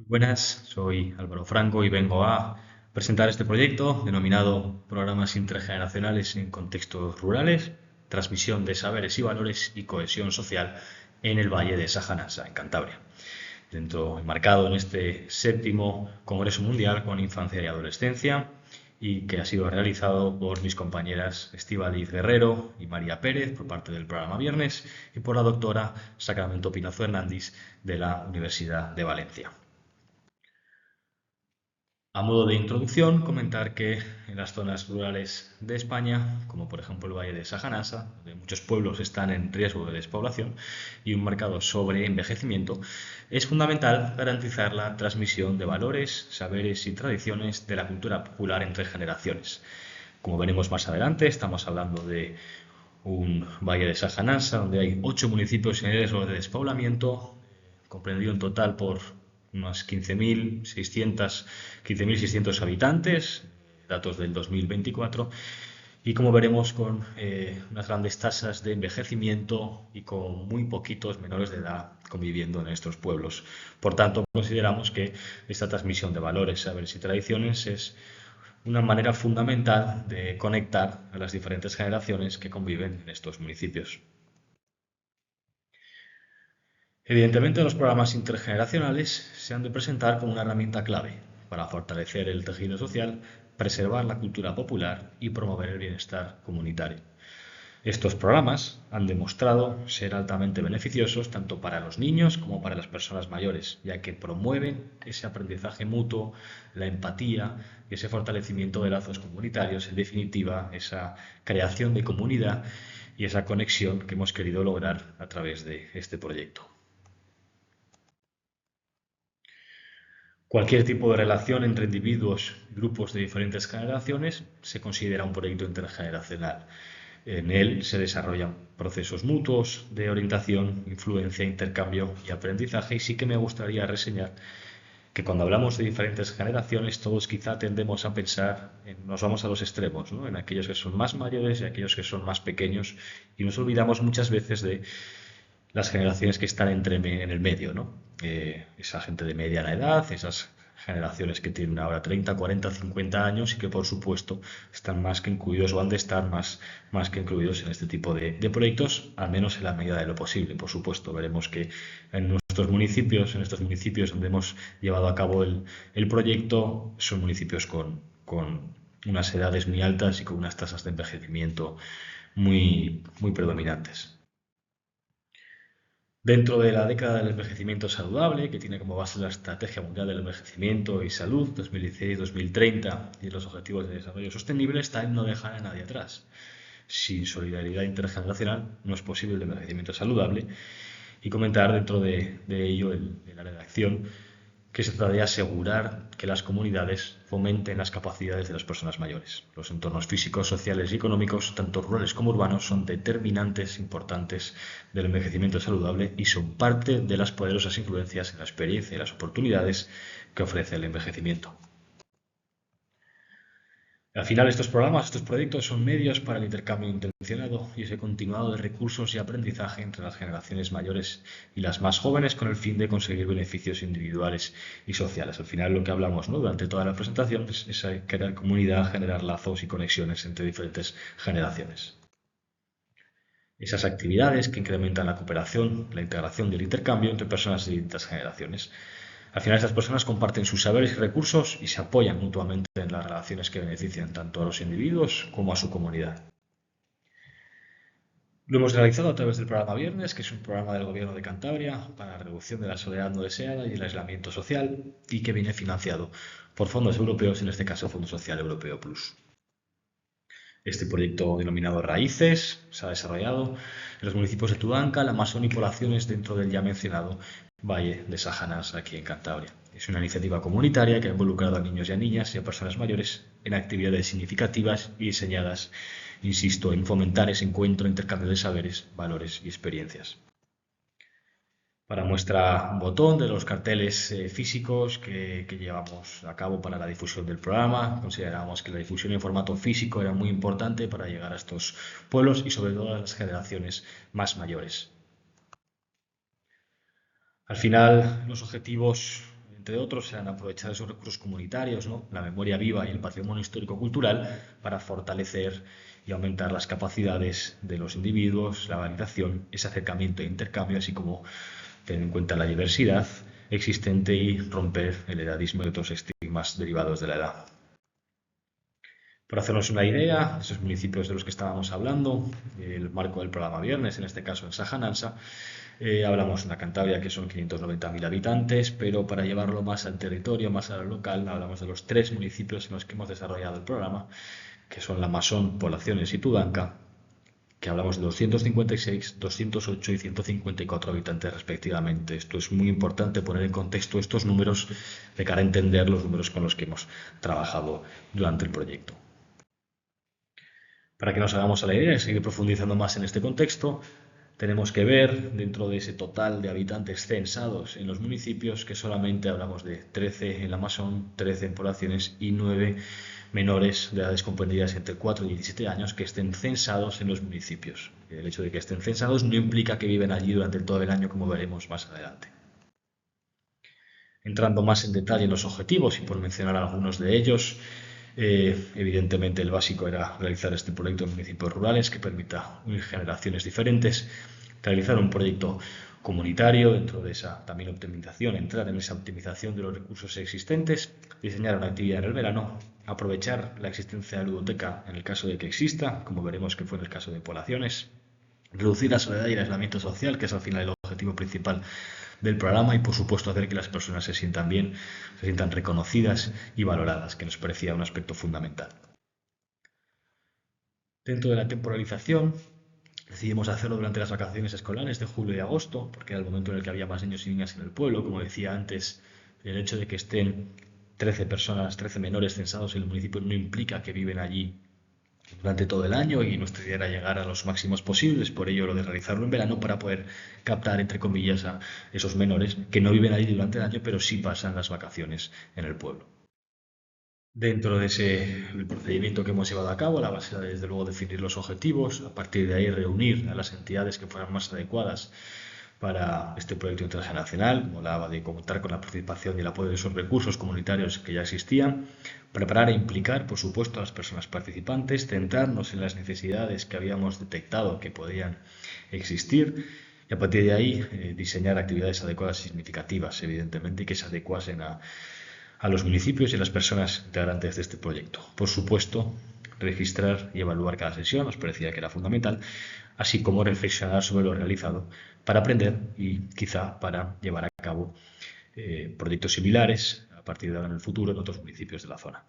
Muy buenas, soy Álvaro Franco y vengo a presentar este proyecto denominado Programas Intergeneracionales en Contextos Rurales, Transmisión de Saberes y Valores y Cohesión Social en el Valle de Sajanasa, en Cantabria, enmarcado en este séptimo Congreso Mundial con Infancia y Adolescencia y que ha sido realizado por mis compañeras Estíbaliz Guerrero y María Pérez por parte del programa Viernes y por la doctora Sacramento Pinazo Hernández de la Universidad de Valencia. A modo de introducción, comentar que en las zonas rurales de España, como por ejemplo el Valle de Sajanasa, donde muchos pueblos están en riesgo de despoblación y un marcado sobreenvejecimiento, es fundamental garantizar la transmisión de valores, saberes y tradiciones de la cultura popular entre generaciones. Como veremos más adelante, estamos hablando de un Valle de Sajanasa, donde hay 8 municipios en riesgo de despoblamiento, comprendido en total por unos 15.600 habitantes, datos del 2024, y como veremos con unas grandes tasas de envejecimiento y con muy poquitos menores de edad conviviendo en estos pueblos. Por tanto, consideramos que esta transmisión de valores, saberes y tradiciones es una manera fundamental de conectar a las diferentes generaciones que conviven en estos municipios. Evidentemente, los programas intergeneracionales se han de presentar como una herramienta clave para fortalecer el tejido social, preservar la cultura popular y promover el bienestar comunitario. Estos programas han demostrado ser altamente beneficiosos tanto para los niños como para las personas mayores, ya que promueven ese aprendizaje mutuo, la empatía y ese fortalecimiento de lazos comunitarios, en definitiva, esa creación de comunidad y esa conexión que hemos querido lograr a través de este proyecto. Cualquier tipo de relación entre individuos y grupos de diferentes generaciones se considera un proyecto intergeneracional. En él se desarrollan procesos mutuos de orientación, influencia, intercambio y aprendizaje, y sí que me gustaría reseñar que cuando hablamos de diferentes generaciones todos quizá tendemos a pensar, nos vamos a los extremos, ¿no? En aquellos que son más mayores y aquellos que son más pequeños, y nos olvidamos muchas veces de las generaciones que están en el medio, ¿no? Esa gente de mediana edad, esas generaciones que tienen ahora 30, 40, 50 años y que por supuesto están más que incluidos o han de estar más que incluidos en este tipo de proyectos, al menos en la medida de lo posible. Por supuesto, veremos que en estos municipios donde hemos llevado a cabo el proyecto, son municipios con unas edades muy altas y con unas tasas de envejecimiento muy predominantes. Dentro de la década del envejecimiento saludable, que tiene como base la Estrategia Mundial del Envejecimiento y Salud 2016-2030 y los Objetivos de Desarrollo Sostenible, está en no dejar a nadie atrás. Sin solidaridad intergeneracional no es posible el envejecimiento saludable, y comentar dentro de ello en la redacción que se trata de asegurar que las comunidades fomenten las capacidades de las personas mayores. Los entornos físicos, sociales y económicos, tanto rurales como urbanos, son determinantes importantes del envejecimiento saludable y son parte de las poderosas influencias en la experiencia y las oportunidades que ofrece el envejecimiento. Al final, estos proyectos son medios para el intercambio intencionado y ese continuado de recursos y aprendizaje entre las generaciones mayores y las más jóvenes con el fin de conseguir beneficios individuales y sociales. Al final, lo que hablamos, ¿no?, durante toda la presentación es crear comunidad, generar lazos y conexiones entre diferentes generaciones. Esas actividades que incrementan la cooperación, la integración y el intercambio entre personas de distintas generaciones. Al final, estas personas comparten sus saberes y recursos y se apoyan mutuamente en las relaciones que benefician tanto a los individuos como a su comunidad. Lo hemos realizado a través del programa Viernes, que es un programa del Gobierno de Cantabria para la reducción de la soledad no deseada y el aislamiento social, y que viene financiado por fondos europeos, en este caso Fondo Social Europeo Plus. Este proyecto denominado Raíces se ha desarrollado en los municipios de Tudanca, La Masón y poblaciones dentro del ya mencionado Valle de Sajanás, aquí en Cantabria. Es una iniciativa comunitaria que ha involucrado a niños y a niñas y a personas mayores en actividades significativas y diseñadas, insisto, en fomentar ese encuentro, intercambio de saberes, valores y experiencias. Para muestra un botón de los carteles físicos que llevamos a cabo para la difusión del programa. Considerábamos que la difusión en formato físico era muy importante para llegar a estos pueblos y sobre todo a las generaciones más mayores. Al final, los objetivos entre otros, serán aprovechar esos recursos comunitarios, ¿no? La memoria viva y el patrimonio histórico-cultural para fortalecer y aumentar las capacidades de los individuos, la validación, ese acercamiento e intercambio, así como tener en cuenta la diversidad existente y romper el edadismo y otros estigmas derivados de la edad. Por hacernos una idea, esos municipios de los que estábamos hablando, el marco del programa Viernes, en este caso en Saja Nansa, hablamos en la Cantabria que son 590.000 habitantes, pero para llevarlo más al territorio, más al local, hablamos de los 3 municipios en los que hemos desarrollado el programa, que son La Masón, Poblaciones y Tudanca, que hablamos de 256, 208 y 154 habitantes respectivamente. Esto es muy importante poner en contexto estos números de cara a entender los números con los que hemos trabajado durante el proyecto. Para que nos hagamos a la idea y seguir profundizando más en este contexto, tenemos que ver dentro de ese total de habitantes censados en los municipios que solamente hablamos de 13 en la Masón, 13 en poblaciones y 9 menores de edades comprendidas entre 4 y 17 años que estén censados en los municipios. El hecho de que estén censados no implica que viven allí durante todo el año, como veremos más adelante. Entrando más en detalle en los objetivos y por mencionar algunos de ellos, evidentemente el básico era realizar este proyecto en municipios rurales que permita unir generaciones diferentes, realizar un proyecto comunitario dentro de esa también optimización, entrar en esa optimización de los recursos existentes, diseñar una actividad en el verano, aprovechar la existencia de la ludoteca en el caso de que exista, como veremos que fue en el caso de poblaciones, reducir la soledad y el aislamiento social, que es al final el objetivo principal del programa, y por supuesto hacer que las personas se sientan bien, se sientan reconocidas y valoradas, que nos parecía un aspecto fundamental. Dentro de la temporalización, decidimos hacerlo durante las vacaciones escolares de julio y agosto, porque era el momento en el que había más niños y niñas en el pueblo. Como decía antes, el hecho de que estén 13 personas, 13 menores censados en el municipio no implica que viven allí durante todo el año, y nuestra idea era llegar a los máximos posibles, por ello lo de realizarlo en verano para poder captar, entre comillas, a esos menores que no viven allí durante el año, pero sí pasan las vacaciones en el pueblo. Dentro de el procedimiento que hemos llevado a cabo, la base era desde luego definir los objetivos, a partir de ahí reunir a las entidades que fueran más adecuadas para este proyecto internacional, como la de contar con la participación y el apoyo de esos recursos comunitarios que ya existían, preparar e implicar, por supuesto, a las personas participantes, centrarnos en las necesidades que habíamos detectado que podían existir y a partir de ahí diseñar actividades adecuadas y significativas, evidentemente, y que se adecuasen a los municipios y a las personas integrantes de este proyecto. Por supuesto, registrar y evaluar cada sesión nos parecía que era fundamental, así como reflexionar sobre lo realizado para aprender y quizá para llevar a cabo proyectos similares a partir de ahora en el futuro en otros municipios de la zona.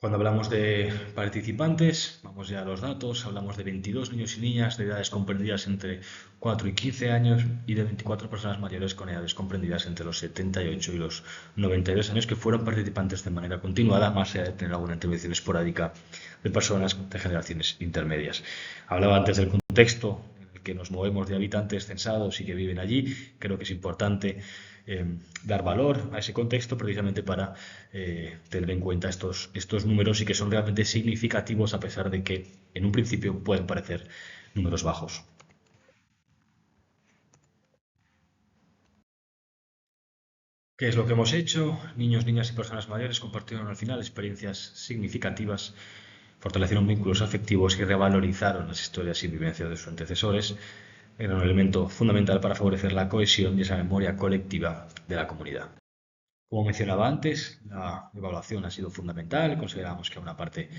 Cuando hablamos de participantes, vamos ya a los datos, hablamos de 22 niños y niñas de edades comprendidas entre 4 y 15 años y de 24 personas mayores con edades comprendidas entre los 78 y los 92 años que fueron participantes de manera continuada, más allá de tener alguna intervención esporádica de personas de generaciones intermedias. Hablaba antes del contexto en el que nos movemos de habitantes censados y que viven allí. Creo que es importante dar valor a ese contexto precisamente para tener en cuenta estos números y que son realmente significativos a pesar de que en un principio pueden parecer números bajos. ¿Qué es lo que hemos hecho? Niños, niñas y personas mayores compartieron al final experiencias significativas, fortalecieron vínculos afectivos y revalorizaron las historias y vivencias de sus antecesores. Era un elemento fundamental para favorecer la cohesión y esa memoria colectiva de la comunidad. Como mencionaba antes, la evaluación ha sido fundamental, consideramos que es una parte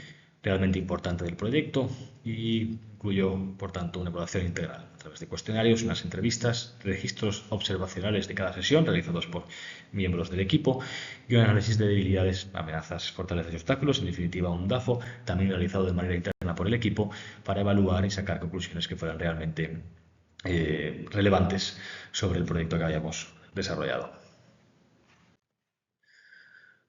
realmente importante del proyecto y incluyó, por tanto, una evaluación integral a través de cuestionarios, unas entrevistas, registros observacionales de cada sesión realizados por miembros del equipo y un análisis de debilidades, amenazas, fortalezas y obstáculos, en definitiva un DAFO, también realizado de manera interna por el equipo para evaluar y sacar conclusiones que fueran realmente relevantes sobre el proyecto que habíamos desarrollado.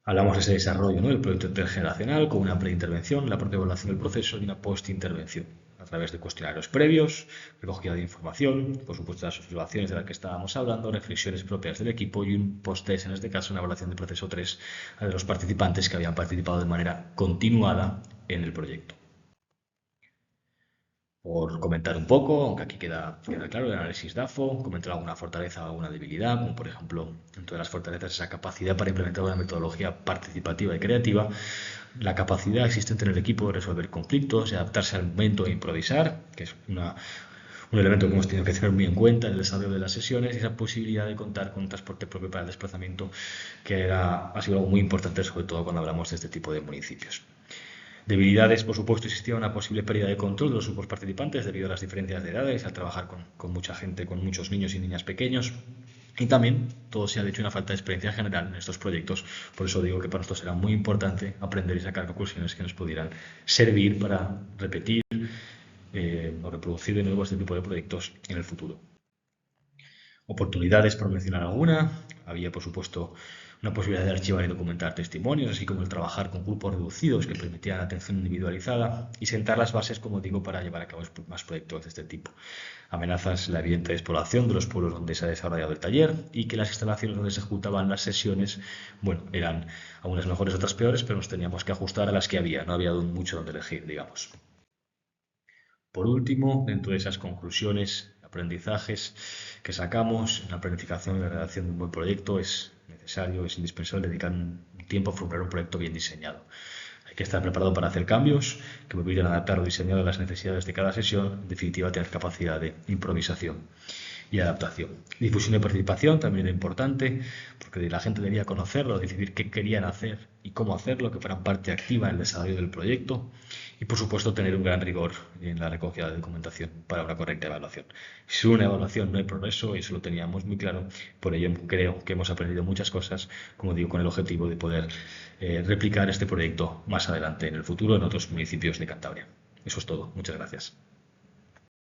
Hablamos de ese desarrollo, ¿no?, del proyecto intergeneracional con una preintervención, la propia evaluación del proceso y una postintervención a través de cuestionarios previos, recogida de información, por supuesto las observaciones de las que estábamos hablando, reflexiones propias del equipo y un post-test, en este caso una evaluación del proceso 3 de los participantes que habían participado de manera continuada en el proyecto. Por comentar un poco, aunque aquí queda claro, el análisis DAFO, comentar alguna fortaleza o alguna debilidad, como por ejemplo, dentro de las fortalezas, esa capacidad para implementar una metodología participativa y creativa, la capacidad existente en el equipo de resolver conflictos, de adaptarse al momento e improvisar, que es un elemento que hemos tenido que tener muy en cuenta en el desarrollo de las sesiones, y esa posibilidad de contar con un transporte propio para el desplazamiento, que ha sido algo muy importante, sobre todo cuando hablamos de este tipo de municipios. Debilidades, por supuesto, existía una posible pérdida de control de los grupos participantes debido a las diferencias de edades, al trabajar con mucha gente, con muchos niños y niñas pequeños. Y también todo se ha hecho una falta de experiencia general en estos proyectos. Por eso digo que para nosotros era muy importante aprender y sacar conclusiones que nos pudieran servir para repetir o reproducir de nuevo este tipo de proyectos en el futuro. Oportunidades, por mencionar alguna. Había, por supuesto, una posibilidad de archivar y documentar testimonios, así como el trabajar con grupos reducidos que permitían atención individualizada y sentar las bases, como digo, para llevar a cabo más proyectos de este tipo. Amenazas la evidente despoblación de los pueblos donde se ha desarrollado el taller y que las instalaciones donde se ejecutaban las sesiones, bueno, eran algunas mejores, otras peores, pero nos teníamos que ajustar a las que había, no había mucho donde elegir, digamos. Por último, dentro de esas conclusiones, aprendizajes que sacamos en la planificación y la redacción de un buen proyecto, es necesario, es indispensable dedicar un tiempo a formular un proyecto bien diseñado. Hay que estar preparado para hacer cambios que permitan adaptar o diseñar a las necesidades de cada sesión, en definitiva, tener capacidad de improvisación y adaptación. Difusión y participación también era importante, porque la gente debía conocerlo, decidir qué querían hacer y cómo hacerlo, que fueran parte activa en el desarrollo del proyecto. Y por supuesto tener un gran rigor en la recogida de documentación para una correcta evaluación. Si una evaluación no hay progreso, eso lo teníamos muy claro, por ello creo que hemos aprendido muchas cosas, como digo, con el objetivo de poder replicar este proyecto más adelante en el futuro en otros municipios de Cantabria. Eso es todo. Muchas gracias.